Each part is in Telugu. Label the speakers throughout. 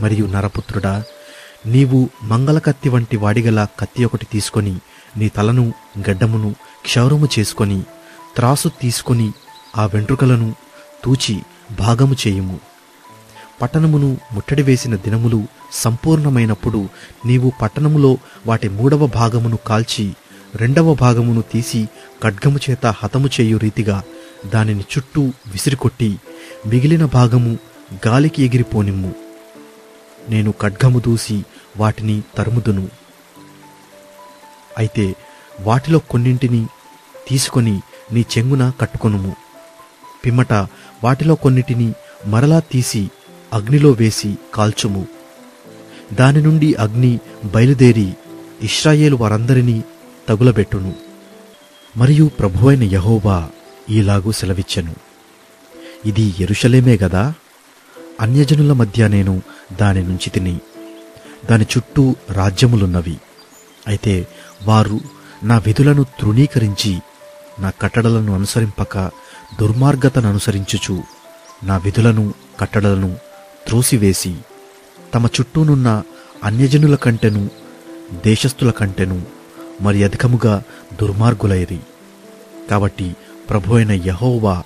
Speaker 1: మరియు నరపుత్రుడా, నీవు మంగళకత్తి వంటి వాడిగల కత్తి ఒకటి తీసుకొని నీ తలను గడ్డమును క్షౌరము చేసుకొని త్రాసు తీసుకొని ఆ వెంట్రుకలను తూచి భాగము చేయుము. పట్టణమును ముట్టడి వేసిన దినములు సంపూర్ణమైనప్పుడు నీవు పట్టణములో వాటి 3వ భాగమును కాల్చి 2వ భాగమును తీసి ఖడ్గము చేత హతము చేయు రీతిగా దానిని చుట్టూ విసిరికొట్టి మిగిలిన భాగము గాలికి ఎగిరిపోనిమ్ము. నేను ఖడ్గము దూసి వాటిని తరుముదును. అయితే వాటిలో కొన్నింటిని తీసుకొని నీ చెంగున కట్టుకొనుము. పిమ్మట వాటిలో కొన్నిటిని మరలా తీసి అగ్నిలో వేసి కాల్చుము. దాని నుండి అగ్ని బయలుదేరి ఇశ్రాయేలు వారందరినీ తగులబెట్టును. మరియు ప్రభువైన యెహోవా ఈలాగు సెలవిచ్చెను, ఇది యెరూషలేమే గదా? అన్యజనుల మధ్య నేను దాని నుంచి తిని దాని చుట్టూ రాజ్యములున్నవి. అయితే వారు నా విధులను తృణీకరించి నా కట్టడలను అనుసరింపక దుర్మార్గతను అనుసరించుచు నా విధులను కట్టడలను త్రోసివేసి తమ చుట్టూనున్న అన్యజనుల కంటెను దేశస్థుల కంటెను మరి అధికముగా దుర్మార్గులైరి. కాబట్టి ప్రభువైన యెహోవా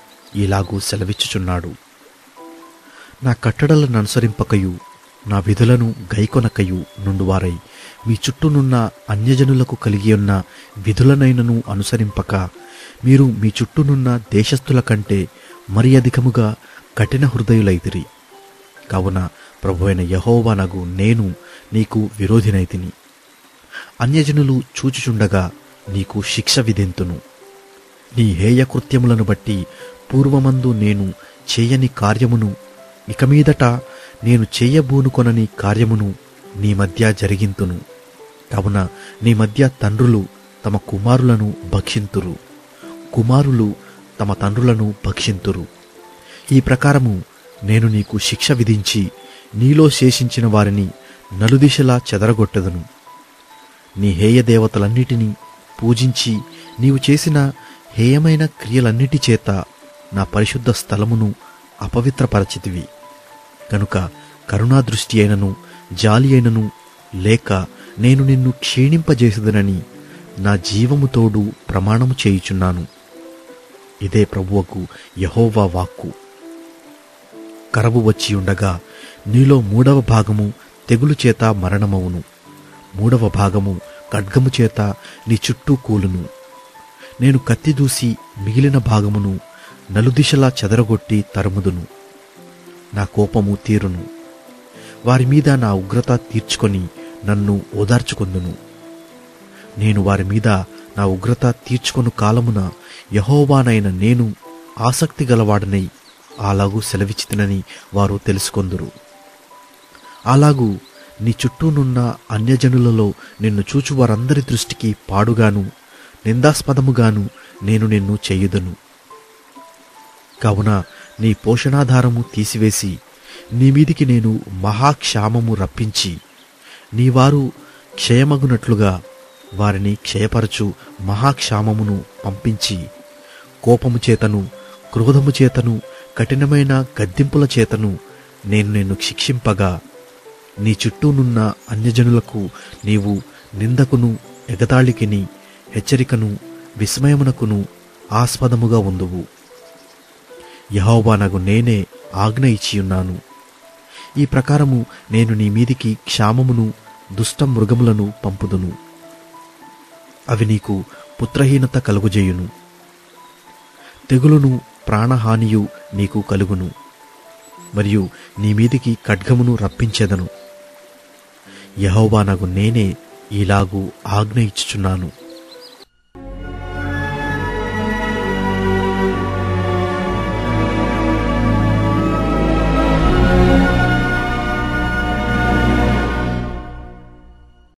Speaker 1: ఇలాగూ సెలవిచ్చుచున్నాడు, నా కట్టడలను అనుసరింపకయు నా విధులను గైకొనకయు నుండువారై మీ చుట్టూనున్న అన్యజనులకు కలిగియున్న విధులనైనను అనుసరింపక మీరు మీ చుట్టూనున్న దేశస్థుల కంటే మరి అధికముగా కఠిన హృదయులైతిరి. కావున ప్రభువైన యెహోవానగు నేను నీకు విరోధినైతిని. అన్యజనులు చూచుచుండగా నీకు శిక్ష విధింతును. నీ హేయ కృత్యములను బట్టి పూర్వమందు నేను చేయని కార్యమును ఇక మీదట నేను చేయబూనుకొనని కార్యమును నీ మధ్య జరిగింతును. కావున నీ మధ్య తండ్రులు తమ కుమారులను భక్షింతురు, కుమారులు తమ తండ్రులను భక్షింతురు. ఈ ప్రకారము నేను నీకు శిక్ష విధించి నీలో శేషించిన వారిని నలుదిశలా చెదరగొట్టెదను. నీ హేయ దేవతలన్నిటినీ పూజించి నీవు చేసిన హేయమైన క్రియలన్నిటి చేత నా పరిశుద్ధ స్థలమును అపవిత్రపరచితివి. కనుక కరుణాదృష్టి అయినను జాలి అయినను లేక నేను నిన్ను క్షీణింపజేసేదనని నా జీవము తోడు ప్రమాణము చేయుచున్నాను. ఇదే ప్రభువుకు యెహోవా వాక్కు. కరవు వచ్చియుండగా నీలో 3వ భాగము తెగులు చేత మరణమవును, 3వ భాగము ఖడ్గము చేత నీ చుట్టూ కూలును. నేను కత్తి దూసి మిగిలిన భాగమును నలుదిశలా చెదరగొట్టి తరుముదును. నా కోపము తీరును. వారి మీద నా ఉగ్రత తీర్చుకొని నన్ను ఓదార్చుకొందును. నేను వారి మీద నా ఉగ్రత తీర్చుకొను కాలమున యెహోవానైన నేను ఆసక్తి గలవాడనై అలాగూ సెలవిచ్చితినని వారు తెలుసుకొందురు. అలాగూ నీ చుట్టూనున్న అన్యజనులలో నిన్ను చూచు వారందరి దృష్టికి పాడుగాను నిందాస్పదముగాను నేను నిన్ను చేయుదును. కావున నీ పోషణాధారము తీసివేసి నీ మీదికి నేను మహాక్షామము రప్పించి నీవారు క్షయమగునట్లుగా వారిని క్షయపరచు మహాక్షామమును పంపించి కోపము చేతను క్రోధము చేతను కఠినమైన గద్దింపుల చేతను నేను నిన్ను శిక్షింపగా నీ చుట్టూనున్న అన్యజనులకు నీవు నిందకును ఎగతాళికిని హెచ్చరికను విస్మయమునకును ఆస్పదముగా ఉందువు. యెహోవానగు నేనే ఆజ్ఞ ఇచ్చియున్నాను. ఈ ప్రకారము నేను నీ మీదికి క్షామమును దుష్ట మృగములను పంపుదును. అవి నీకు పుత్రహీనత కలుగుజేయును. తెగులును ప్రాణహానియు నీకు కలుగును. మరియు నీ మీదికి ఖడ్గమును రప్పించెదను. యెహోవానగు నేనే ఇలాగూ ఆజ్ఞ ఇచ్చుచున్నాను.